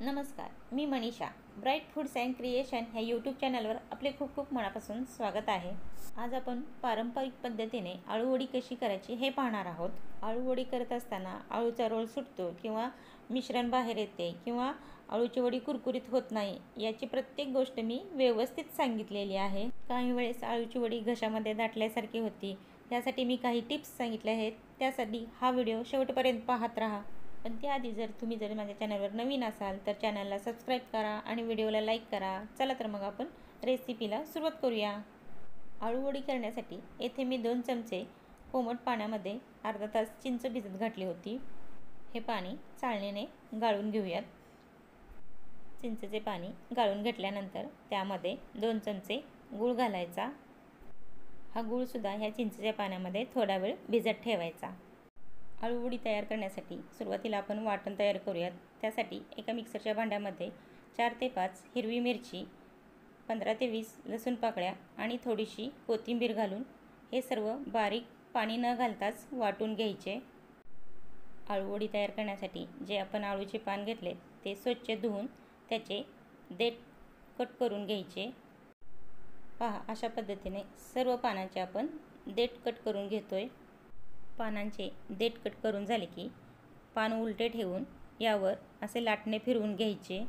नमस्कार, मी Manisha. Bright foods and creation ह्या यूट्यूब चॅनलवर आपले खूप खूप मनापासून स्वागत आहे. आज आपण पारंपरिक पद्धतीने आळूवडी कशी करायची हे पाहणार आहोत. आळूवडी करत असताना आळूचा रोल सुटतो किंवा मिश्रण बाहेर येते किंवा आळूची वडी कुरकुरीत होत नाही, याची प्रत्येक गोष्ट मी व्यवस्थित सांगितलेली आहे. काही वेळेस आळूची वडी घशामध्ये दाटल्यासारखी होती, यासाठी मी काही टिप्स सांगितले आहेत. त्यासाठी हा व्हिडिओ शेवटपर्यंत पाहत राहा. पण त्याआधी तुम्ही माझ्या चॅनलवर नवीन असाल तर चॅनलला सबस्क्राईब करा आणि व्हिडिओला लाईक करा. चला तर मग आपण रेसिपीला सुरुवात करूया. आळूवडी करण्यासाठी येथे मी 2 चमचे कोमट पाण्यामध्ये अर्धा तास चिंच भिजत घातली होती. हे पाणी चाळणीने गाळून घेऊयात. चिंचेचे पाणी गाळून घेतल्यानंतर त्यामध्ये 2 चमचे गूळ घालायचा. हा गूळसुद्धा ह्या चिंचेच्या पाण्यामध्ये थोडा वेळ भिजत ठेवायचा. आळूवडी तयार करण्यासाठी सुरुवातीला आपण वाटण तयार करूयात. त्यासाठी एका मिक्सरच्या भांड्यामध्ये 4 ते 5 हिरवी मिरची, 15 ते 20 लसूण पाकळ्या आणि थोडीशी कोथिंबीर घालून हे सर्व बारीक पाणी न घालताच वाटून घ्यायचे. आळूवडी तयार करण्यासाठी जे आपण आळूचे पान घेतले ते स्वच्छ धुवून त्याचे देठ कट करून घ्यायचे. पहा, अशा पद्धतीने सर्व पानांचे आपण देठ कट करून घेतोय. पानांचे देठ कट करून झाले की पान उलटे ठेवून यावर असे लाटणे फिरवून घ्यायचे.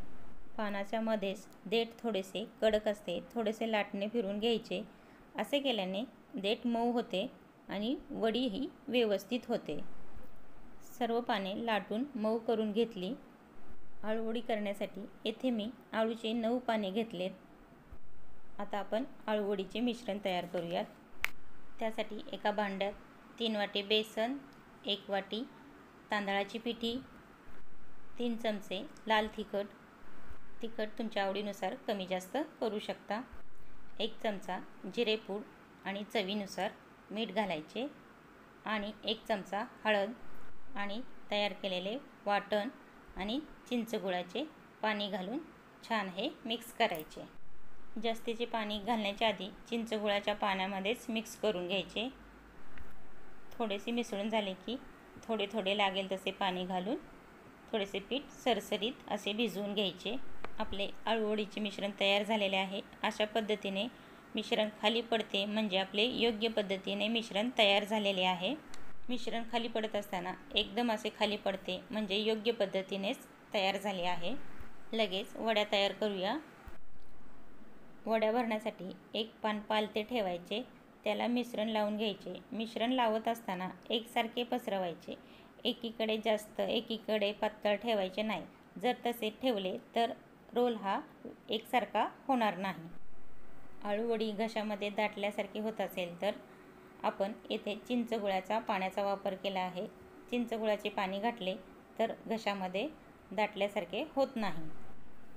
पानाच्या मध्येच देठ थोडेसे कडक असते, थोडेसे लाटणे फिरवून घ्यायचे. असे केल्याने देठ मऊ होते आणि वडीही व्यवस्थित होते. सर्व पाने लाटून मऊ करून घेतली. आळूवडी करण्यासाठी येथे मी आळूचे 9 पाने घेतलेत. आता आपण आळूवडीचे मिश्रण तयार करूयात. त्यासाठी एका भांड्यात 3 वाटी बेसन, 1 वाटी तांदळाची पिठी, 3 चमचे लाल तिखट तुमच्या आवडीनुसार कमी जास्त करू शकता, 1 चमचा जिरेपूड आणि चवीनुसार मीठ घालायचे आणि 1 चमचा हळद आणि तयार केलेले वाटण आणि चिंचगुळाचे पाणी घालून छान हे मिक्स करायचे. जास्तीचे पाणी घालण्याच्या आधी चिंचगुळाच्या पाण्यामध्येच मिक्स करून घ्यायचे. थोडेसे मिसळून झाले की थोडे थोडे लागेल तसे पाणी घालून थोडेसे पीठ सरसरीत असे भिजवून घ्यायचे. आपले आळूवडीचे मिश्रण तयार झालेले आहे. अशा पद्धतीने मिश्रण खाली पडते म्हणजे आपले योग्य पद्धतीने मिश्रण तयार झालेले आहे. मिश्रण खाली पडत असताना एकदम असे खाली पडते म्हणजे योग्य पद्धतीनेच तयार झाले आहे. लगेच वड्या तयार करूया. वड्या भरण्यासाठी एक पान पालते ठेवायचे, त्याला मिश्रण लावून घ्यायचे. मिश्रण लावत असताना एकसारखे पसरवायचे. एकीकडे जास्त एकीकडे पातळ ठेवायचे नाही. जर तसे ठेवले तर रोल हा एकसारखा होणार नाही. आळूवडी घशामध्ये दाटल्यासारखी होत असेल तर आपण येथे चिंचगुळाचा पाण्याचा वापर केला आहे. चिंचगुळाचे पाणी घातले तर घशामध्ये दाटल्यासारखे होत नाही.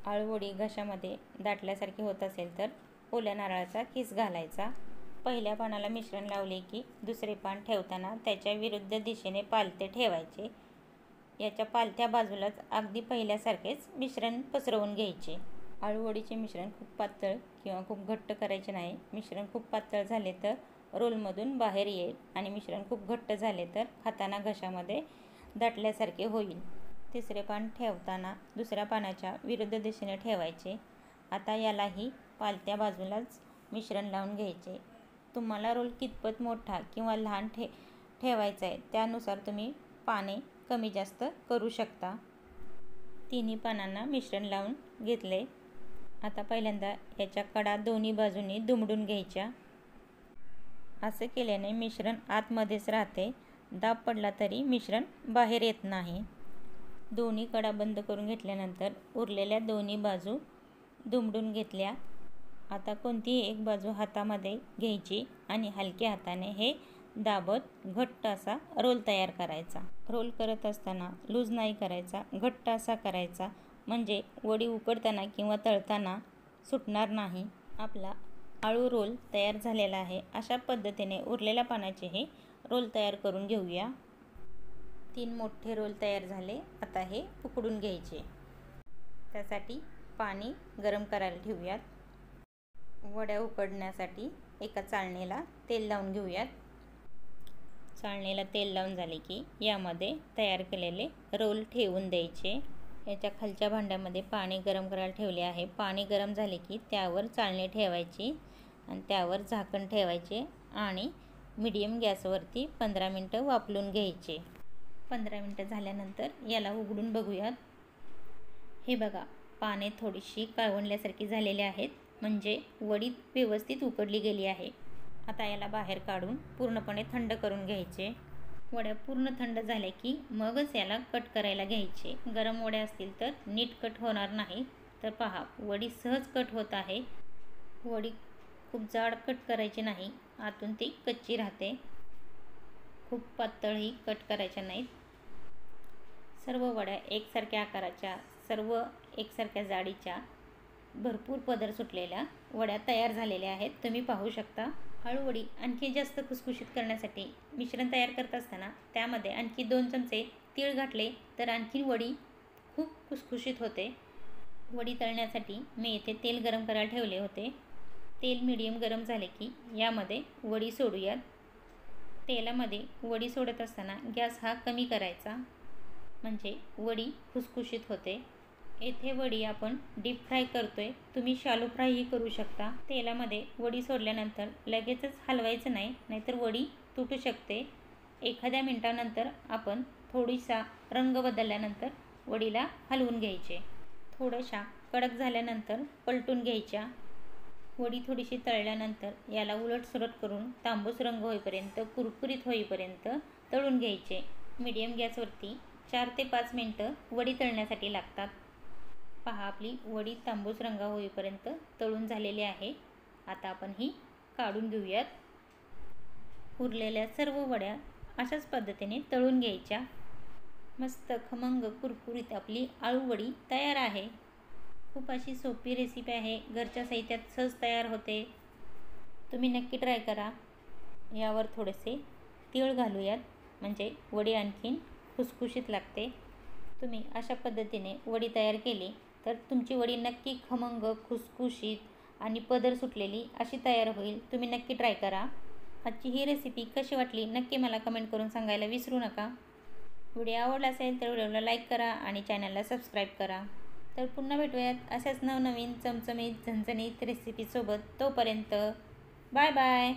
आळूवडी घशामध्ये दाटल्यासारखी होत असेल तर ओल्या नारळाचा किस घालायचा. पहिल्या पानाला मिश्रण लावले की दुसरे पान ठेवताना त्याच्या विरुद्ध दिशेने पालथे ठेवायचे. याच्या पालथ्या बाजूलाच अगदी पहिल्यासारखेच मिश्रण पसरवून घ्यायचे. आळूवडीचे मिश्रण खूप पातळ किंवा खूप घट्ट करायचे नाही. मिश्रण खूप पातळ झाले तर रोलमधून बाहेर येईल आणि मिश्रण खूप घट्ट झाले तर खाताना घशामध्ये दाटल्यासारखे होईल. तिसरे पान ठेवताना दुसऱ्या पानाच्या विरुद्ध दिशेने ठेवायचे. आता यालाही पालथ्या बाजूलाच मिश्रण लावून घ्यायचे. तुम्हाला रोल कितपत मोठा किंवा लहान ठेवायचा आहे त्यानुसार तुम्ही पाने कमी जास्त करू शकता. तिन्ही पानांना मिश्रण लावून घेतले. आता पहिल्यांदा याच्या कडा दोन्ही बाजूंनी दुमडून घ्यायच्या. असे केल्याने मिश्रण आतमध्येच राहते. दाब पडला तरी मिश्रण बाहेर येत नाही. दोन्ही कडा बंद करून घेतल्यानंतर उरलेल्या दोन्ही बाजू दुमडून घेतल्या. आता कोणतीही एक बाजू हातामध्ये घ्यायची आणि हलक्या हाताने हे दाबत घट्ट असा रोल तयार करायचा. रोल करत असताना लूज नाही करायचा, घट्ट असा करायचा म्हणजे वडी उकडताना किंवा तळताना सुटणार नाही. आपला आळू रोल तयार झालेला आहे. अशा पद्धतीने उरलेल्या पानाचे हे रोल तयार करून घेऊया. 3 मोठे रोल तयार झाले. आता हे उकडून घ्यायचे. त्यासाठी पाणी गरम करायला ठेवूयात. वड्या उकडण्यासाठी एका चाळणीला तेल लावून घेऊयात. चाळणीला तेल लावून झाले की यामध्ये तयार केलेले रोल ठेवून द्यायचे. याच्या खालच्या भांड्यामध्ये पाणी गरम करायला ठेवले आहे. पाणी गरम झाले की त्यावर चाळणी ठेवायची आणि त्यावर झाकण ठेवायचे आणि मीडियम गॅसवरती 15 मिनटं वाफलून घ्यायचे. 15 मिनटं झाल्यानंतर याला उघडून बघूयात. हे बघा, पाने थोडीशी काळवंडल्यासारखी झालेली आहेत, म्हणजे वडी व्यवस्थित उकडली गेली आहे. आता याला बाहेर काढून पूर्णपणे थंड करून घ्यायचे. वड्या पूर्ण थंड झाल्या की मगच याला कट करायला घ्यायचे. गरम वड्या असतील तर नीट कट होणार नाही. तर पहा, वडी सहज कट होत आहे. वडी खूप जाड कट करायची नाही, आतून ती कच्ची राहते. खूप पातळही कट करायच्या नाहीत. सर्व वड्या एकसारख्या आकाराच्या, सर्व एकसारख्या जाडीच्या, भरपूर पदर सुटलेल्या वड्या तयार झालेल्या आहेत. तुम्ही पाहू शकता. आळूवडी आणखी जास्त खुसखुशीत करण्यासाठी मिश्रण तयार करत असताना त्यामध्ये आणखी 2 चमचे तीळ घातले तर आणखी वडी खूप खुसखुशीत होते. वडी तळण्यासाठी मी येथे तेल गरम करायला ठेवले होते. तेल मीडियम गरम झाले की यामध्ये वडी सोडूयात. तेलामध्ये वडी सोडत असताना गॅस हा कमी करायचा, म्हणजे वडी खुसखुशीत होते. येथे वडी आपण डीप फ्राय करतोय. तुम्ही शॅलो फ्रायही करू शकता. तेलामध्ये वडी सोडल्यानंतर लगेचच हलवायचं नाही, नाहीतर वडी तुटू शकते. एखाद्या मिनिटानंतर आपण थोडीसा रंग बदलल्यानंतर वडीला हलवून घ्यायचे. थोड्याशा कडक झाल्यानंतर पलटून घ्यायच्या. वडी थोडीशी तळल्यानंतर याला उलटसुलट करून तांबूस रंग होईपर्यंत, कुरकुरीत होईपर्यंत तळून घ्यायचे. मीडियम गॅसवरती 4 ते 5 मिनटं वडी तळण्यासाठी लागतात. पहा, आपली वडी तांबूस रंग होईपर्यंत तळून झालेली आहे. आता आपण ही काढून घेऊयात. उरलेल्या सर्व वड्या अशाच पद्धतीने तळून घ्यायच्या. मस्त खमंग कुरकुरीत आपली आळूवडी तयार आहे. खूप अशी सोपी रेसिपी आहे. घरच्या साहित्यात सहज तयार होते. तुम्ही नक्की ट्राय करा. यावर थोडेसे तीळ घालूयात, म्हणजे वडी आणखीन खुसखुशीत लागते. तुम्ही अशा पद्धतीने वडी तयार केली तर तुमची वडी नक्की खमंग, खुसखुशीत आणि पदर सुटलेली अशी तयार होईल. तुम्ही नक्की ट्राय करा. आजची ही रेसिपी कशी वाटली नक्की मला कमेंट करून सांगायला विसरू नका. व्हिडिओ आवडला असेल तर व्हिडिओला लाईक करा आणि चॅनलला सबस्क्राईब करा. तर पुन्हा भेटूयात अशाच नवनवीन चमचमीत झणझणीत रेसिपीसोबत. तोपर्यंत बाय बाय.